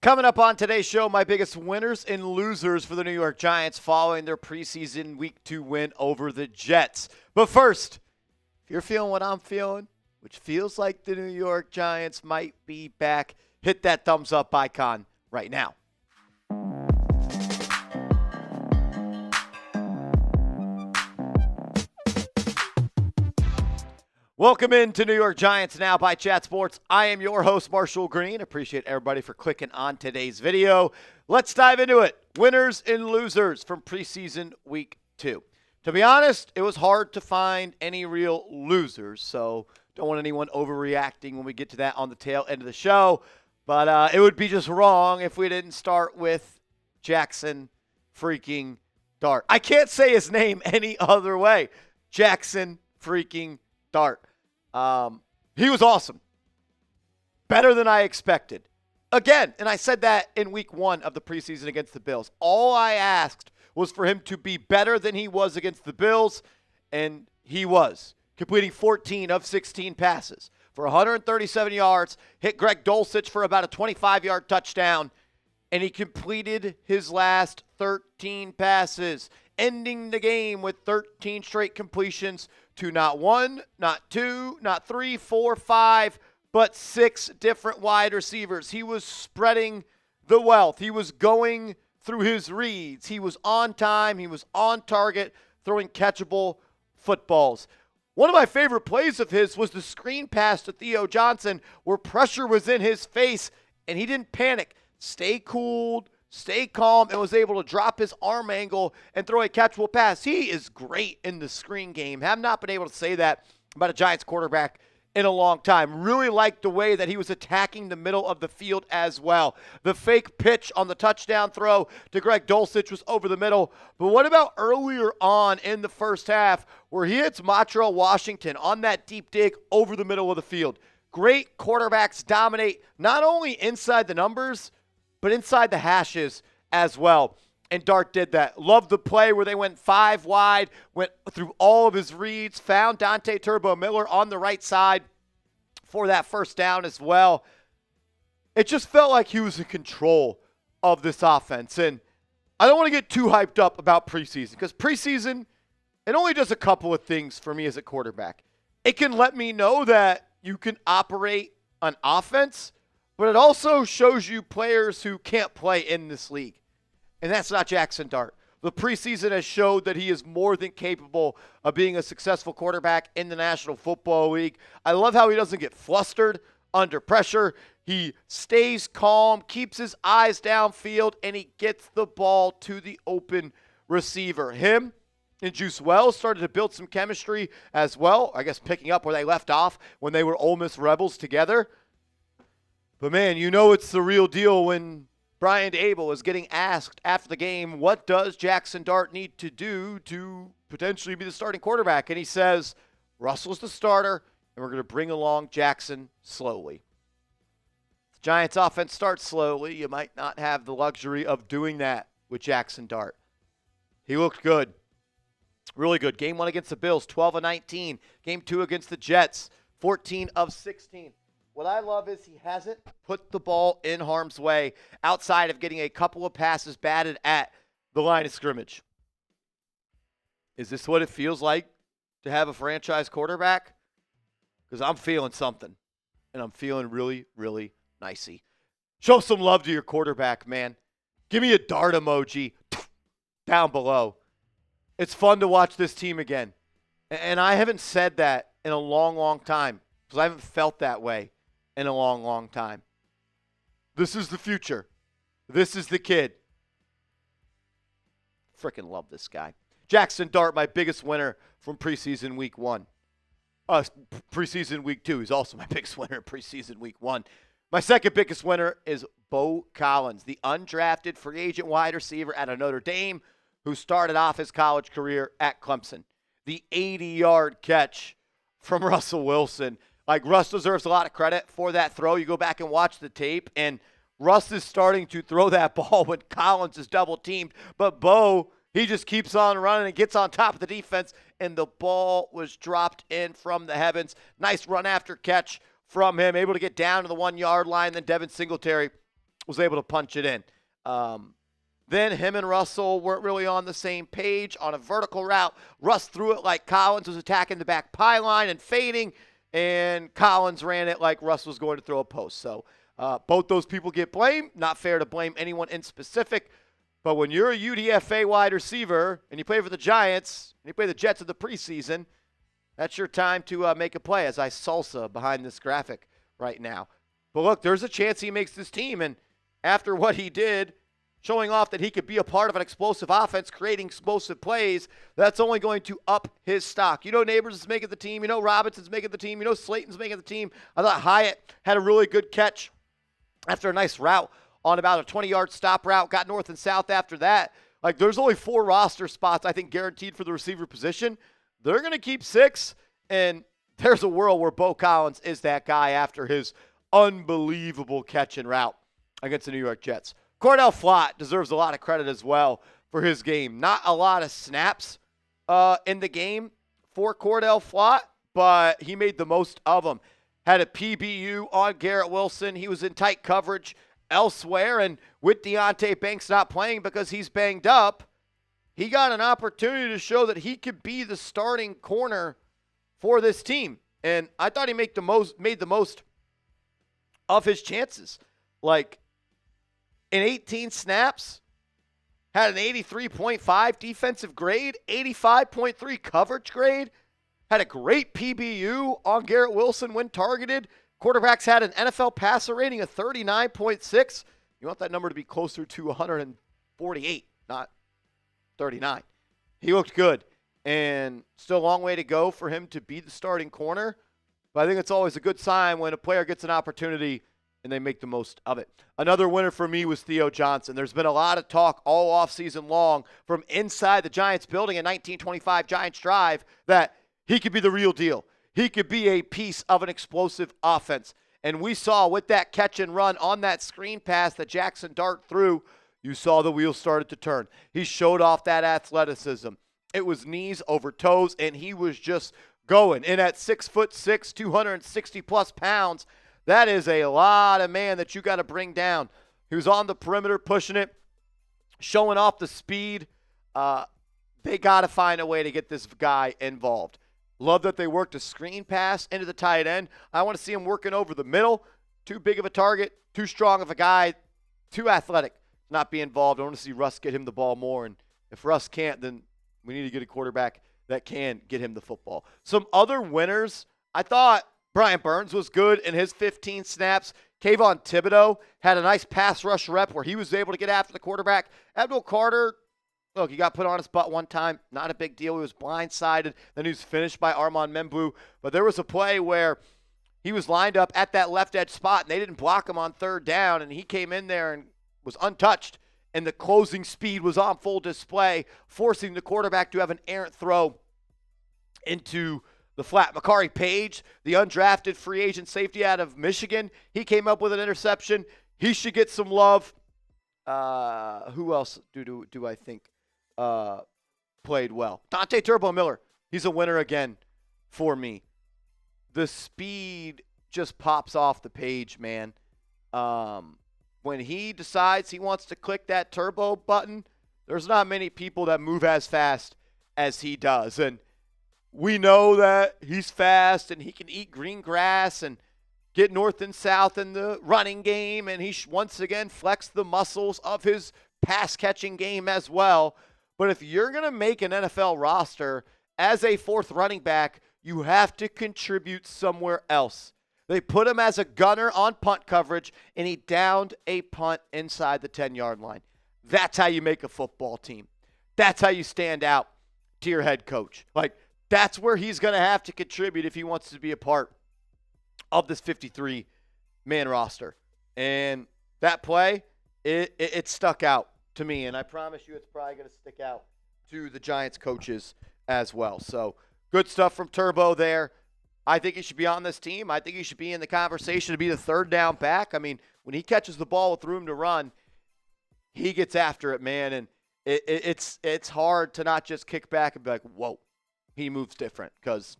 Coming up on today's show, my biggest winners and losers for the New York Giants following their preseason Week 2 win over the Jets. But first, if you're feeling what I'm feeling, which feels like the New York Giants might be back, hit that thumbs up icon right now. Welcome into New York Giants Now by Chat Sports. I am your host, Marshall Green. Appreciate everybody for clicking on today's video. Let's dive into it. Winners and losers from preseason week 2. To be honest, it was hard to find any real losers, so don't want anyone overreacting when we get to that on the tail end of the show. But it would be just wrong if we didn't start with Jaxson freaking Dart. I can't say his name any other way. Jaxson freaking Dart. He was awesome. Better than I expected. Again, and I said that in week 1 of the preseason against the Bills. All I asked was for him to be better than he was against the Bills, and he was. Completing 14 of 16 passes for 137 yards, hit Greg Dulcich for about a 25-yard touchdown, and he completed his last 13 passes, ending the game with 13 straight completions to not 1, not 2, not 3, 4, 5, but 6 different wide receivers. He was spreading the wealth. He was going through his reads. He was on time. He was on target, throwing catchable footballs. One of my favorite plays of his was the screen pass to Theo Johnson where pressure was in his face, and he didn't panic. Stay cool, stay calm, and was able to drop his arm angle and throw a catchable pass. He is great in the screen game. Have not been able to say that about a Giants quarterback in a long time. Really liked the way that he was attacking the middle of the field as well. The fake pitch on the touchdown throw to Greg Dulcich was over the middle. But what about earlier on in the first half where he hits Montreal Washington on that deep dig over the middle of the field? Great quarterbacks dominate not only inside the numbers, but inside the hashes as well. And Dart did that. Loved the play where they went 5 wide, went through all of his reads, found Dante Turbo Miller on the right side for that first down as well. It just felt like he was in control of this offense. And I don't want to get too hyped up about preseason because preseason, it only does a couple of things for me as a quarterback. It can let me know that you can operate on offense, but it also shows you players who can't play in this league. And that's not Jaxson Dart. The preseason has showed that he is more than capable of being a successful quarterback in the National Football League. I love how he doesn't get flustered under pressure. He stays calm, keeps his eyes downfield, and he gets the ball to the open receiver. Him and Juice Wells started to build some chemistry as well, I guess picking up where they left off when they were Ole Miss Rebels together. But, man, you know it's the real deal when Brian Daboll is getting asked after the game, what does Jaxson Dart need to do to potentially be the starting quarterback? And he says, Russell's the starter, and we're going to bring along Jaxson slowly. The Giants offense starts slowly. You might not have the luxury of doing that with Jaxson Dart. He looked good. Really good. Game 1 against the Bills, 12 of 19. Game 2 against the Jets, 14 of 16. What I love is he hasn't put the ball in harm's way outside of getting a couple of passes batted at the line of scrimmage. Is this what it feels like to have a franchise quarterback? Because I'm feeling something, and I'm feeling really, really nicey. Show some love to your quarterback, man. Give me a Dart emoji down below. It's fun to watch this team again. And I haven't said that in a long, long time because I haven't felt that way in a long, long time. This is the future. This is the kid. Freaking love this guy. Jaxson Dart, my biggest winner from preseason week 1. Preseason week 2. He's also my biggest winner in preseason week 1. My second biggest winner is Beaux Collins, the undrafted free agent wide receiver out of Notre Dame who started off his college career at Clemson. The 80-yard catch from Russell Wilson. Like, Russ deserves a lot of credit for that throw. You go back and watch the tape, and Russ is starting to throw that ball when Collins is double-teamed. But Beaux, he just keeps on running and gets on top of the defense, and the ball was dropped in from the heavens. Nice run after catch from him, able to get down to the 1-yard line. Then Devin Singletary was able to punch it in. Then him and Russell weren't really on the same page on a vertical route. Russ threw it like Collins was attacking the back pylon and fading, and Collins ran it like Russ was going to throw a post. So both those people get blamed. Not fair to blame anyone in specific. But when you're a UDFA wide receiver and you play for the Giants and you play the Jets in the preseason, that's your time to make a play, as I salsa behind this graphic right now. But look, there's a chance he makes this team. And after what he did, showing off that he could be a part of an explosive offense, creating explosive plays, that's only going to up his stock. You know Nabers is making the team. You know Robinson's making the team. You know Slayton's making the team. I thought Hyatt had a really good catch after a nice route on about a 20-yard stop route, got north and south after that. Like, there's only 4 roster spots, I think, guaranteed for the receiver position. They're going to keep 6, and there's a world where Beaux Collins is that guy after his unbelievable catch and route against the New York Jets. Cor'Dale Flott deserves a lot of credit as well for his game. Not a lot of snaps in the game for Cor'Dale Flott, but he made the most of them. Had a PBU on Garrett Wilson. He was in tight coverage elsewhere, and with Deonte Banks not playing because he's banged up, he got an opportunity to show that he could be the starting corner for this team. And I thought he made the most of his chances. Like, in 18 snaps, had an 83.5 defensive grade, 85.3 coverage grade, had a great PBU on Garrett Wilson when targeted. Quarterbacks had an NFL passer rating of 39.6. You want that number to be closer to 148, not 39. He looked good, and still a long way to go for him to be the starting corner. But I think it's always a good sign when a player gets an opportunity and they make the most of it. Another winner for me was Theo Johnson. There's been a lot of talk all offseason long from inside the Giants building at 1925 Giants Drive that he could be the real deal. He could be a piece of an explosive offense. And we saw with that catch and run on that screen pass that Jaxson Dart threw, you saw the wheels started to turn. He showed off that athleticism. It was knees over toes, and he was just going. And at 6'6", 260-plus pounds, that is a lot of man that you got to bring down. He was on the perimeter pushing it, showing off the speed. They got to find a way to get this guy involved. Love that they worked a screen pass into the tight end. I want to see him working over the middle. Too big of a target, too strong of a guy, too athletic to not be involved. I want to see Russ get him the ball more. And if Russ can't, then we need to get a quarterback that can get him the football. Some other winners, I thought Brian Burns was good in his 15 snaps. Kayvon Thibodeau had a nice pass rush rep where he was able to get after the quarterback. Abdul Carter, look, he got put on his butt one time. Not a big deal. He was blindsided. Then he was finished by Armand Membou. But there was a play where he was lined up at that left edge spot, and they didn't block him on third down, and he came in there and was untouched. And the closing speed was on full display, forcing the quarterback to have an errant throw into the flat. Makari Page, the undrafted free agent safety out of Michigan, he came up with an interception. He should get some love. Who else do I think played well? Dante Turbo Miller. He's a winner again for me. The speed just pops off the page, man. When he decides he wants to click that turbo button, there's not many people that move as fast as he does. And we know that he's fast and he can eat green grass and get north and south in the running game. And he once again flexed the muscles of his pass-catching game as well. But if you're going to make an NFL roster as a fourth running back, you have to contribute somewhere else. They put him as a gunner on punt coverage, and he downed a punt inside the 10-yard line. That's how you make a football team. That's how you stand out to your head coach. Like, that's where he's going to have to contribute if he wants to be a part of this 53-man roster. And that play, it stuck out to me, and I promise you it's probably going to stick out to the Giants coaches as well. So good stuff from Turbo there. I think he should be on this team. I think he should be in the conversation to be the third down back. I mean, when he catches the ball with room to run, he gets after it, man. And it's hard to not just kick back and be like, whoa, he moves different, because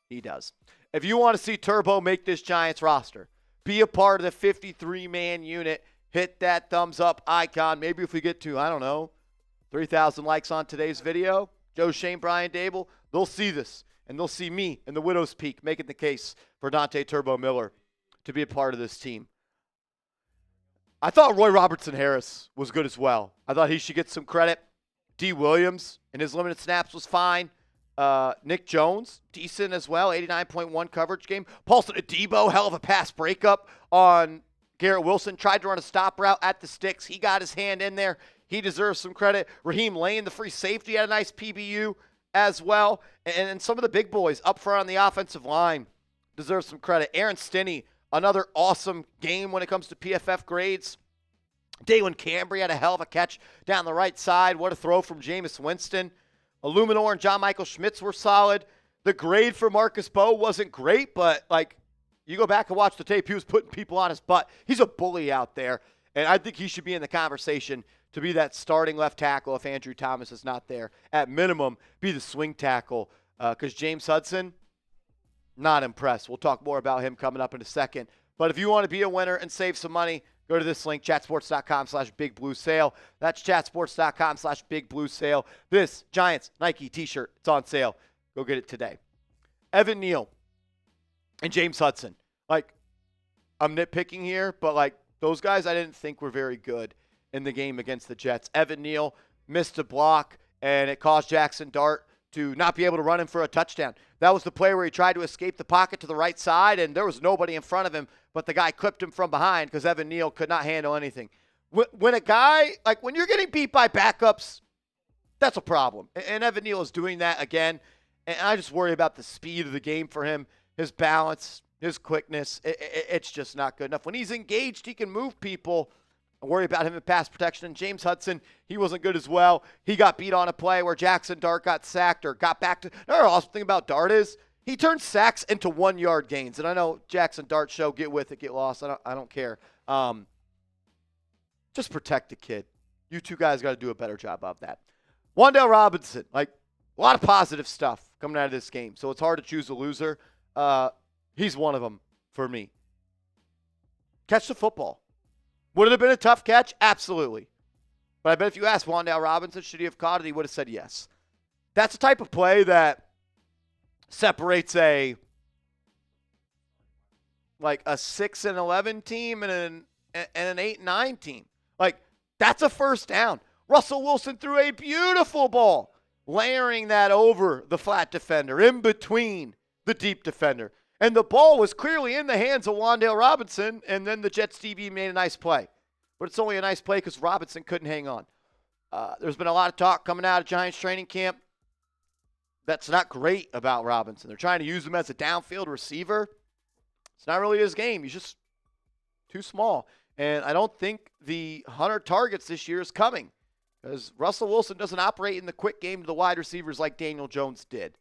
he does. If you want to see Turbo make this Giants roster, be a part of the 53-man unit, hit that thumbs up icon. Maybe if we get to, I don't know, 3,000 likes on today's video, Joe, Shane, Brian, Daboll, they'll see this. And they'll see me in the Widow's Peak making the case for Dante Turbo Miller to be a part of this team. I thought Roy Robertson-Harris was good as well. I thought he should get some credit. D. Williams in his limited snaps was fine. Nick Jones, decent as well, 89.1 coverage game. Paulson Adebo, hell of a pass breakup on Garrett Wilson. Tried to run a stop route at the sticks. He got his hand in there. He deserves some credit. Raheem Lane, the free safety, had a nice PBU as well. And some of the big boys up front on the offensive line deserve some credit. Aaron Stinney, another awesome game when it comes to PFF grades. Dalen Cambry had a hell of a catch down the right side. What a throw from Jameis Winston. Illuminor and John Michael Schmitz were solid. The grade for Marcus Beaux wasn't great, but, you go back and watch the tape, he was putting people on his butt. He's a bully out there, and I think he should be in the conversation to be that starting left tackle if Andrew Thomas is not there. At minimum, be the swing tackle because James Hudson, not impressed. We'll talk more about him coming up in a second. But if you want to be a winner and save some money, go to this link, chatsports.com/bigbluesale. That's chatsports.com/bigbluesale. This Giants Nike t-shirt, it's on sale. Go get it today. Evan Neal and James Hudson. I'm nitpicking here, but, those guys I didn't think were very good in the game against the Jets. Evan Neal missed a block, and it caused Jaxson Dart to not be able to run him for a touchdown. That was the play where he tried to escape the pocket to the right side, and there was nobody in front of him, but the guy clipped him from behind because Evan Neal could not handle anything. When a guy, when you're getting beat by backups, that's a problem. And Evan Neal is doing that again, and I just worry about the speed of the game for him, his balance, his quickness. It's just not good enough. When he's engaged, he can move people. I worry about him in pass protection. And James Hudson, he wasn't good as well. He got beat on a play where Jaxson Dart got sacked or got back to. Another awesome thing about Dart is he turns sacks into 1-yard gains. And I know Jaxson Dart show, get with it, get lost. I don't care. Just protect the kid. You two guys got to do a better job of that. Wan'Dale Robinson, a lot of positive stuff coming out of this game. So it's hard to choose a loser. He's one of them for me. Catch the football. Would it have been a tough catch? Absolutely. But I bet if you asked Wan'Dale Robinson, should he have caught it, he would have said yes. That's the type of play that separates a 6-11 team and an 8-9 team. That's a first down. Russell Wilson threw a beautiful ball, layering that over the flat defender, in between the deep defender. And the ball was clearly in the hands of Wan'Dale Robinson, and then the Jets DB made a nice play. But it's only a nice play because Robinson couldn't hang on. There's been a lot of talk coming out of Giants training camp that's not great about Robinson. They're trying to use him as a downfield receiver. It's not really his game. He's just too small. And I don't think the 100 targets this year is coming because Russell Wilson doesn't operate in the quick game to the wide receivers like Daniel Jones did.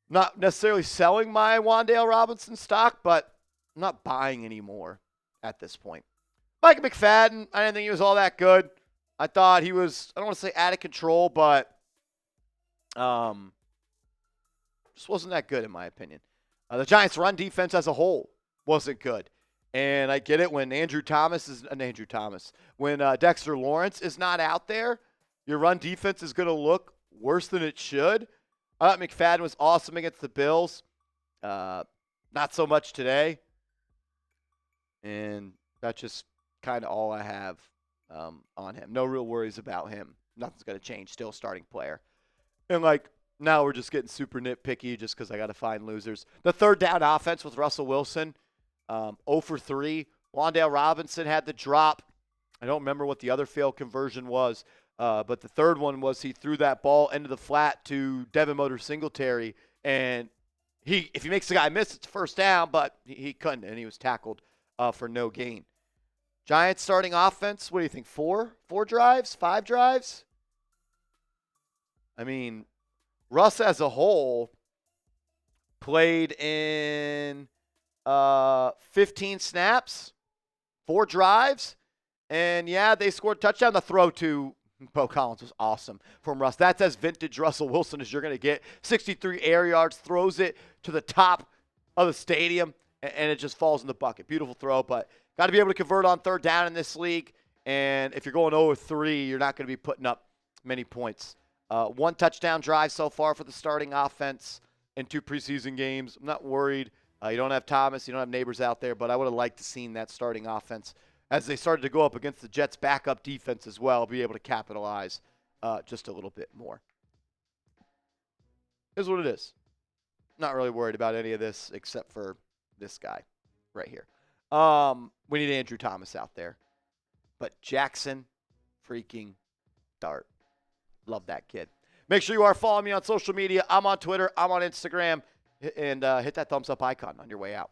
Not necessarily selling my Wan'Dale Robinson stock, but I'm not buying anymore at this point. Micah McFadden, I didn't think he was all that good. I thought he was, I don't want to say out of control, but just wasn't that good in my opinion. The Giants' run defense as a whole wasn't good. And I get it when when Dexter Lawrence is not out there, your run defense is going to look worse than it should. I thought McFadden was awesome against the Bills. Not so much today. And that's just kind of all I have on him. No real worries about him. Nothing's going to change. Still starting player. And now we're just getting super nitpicky just because I got to find losers. The third down offense with Russell Wilson. 0 for 3. Wan'Dale Robinson had the drop. I don't remember what the other failed conversion was, but the third one was he threw that ball into the flat to Devin Motor Singletary, and if he makes the guy miss, it's first down, but he couldn't, and he was tackled for no gain. Giants starting offense, what do you think, 4 drives, 5 drives? I mean, Russ as a whole played in 15 snaps, 4 drives, and yeah, they scored a touchdown. The throw to Beaux Collins was awesome from Russ. That's as vintage Russell Wilson as you're going to get. 63 air yards, throws it to the top of the stadium, and it just falls in the bucket. Beautiful throw, but Got to be able to convert on third down in this league. And if you're going 0-3, you're not going to be putting up many points. 1 touchdown drive so far for the starting offense in 2 preseason games. I'm not worried. You don't have Thomas. You don't have Nabers out there. But I would have liked to seen that starting offense, as they started to go up against the Jets' backup defense as well, be able to capitalize just a little bit more. Here's what it is. Not really worried about any of this except for this guy right here. We need Andrew Thomas out there. But Jaxson freaking Dart. Love that kid. Make sure you are following me on social media. I'm on Twitter. I'm on Instagram. And hit that thumbs up icon on your way out.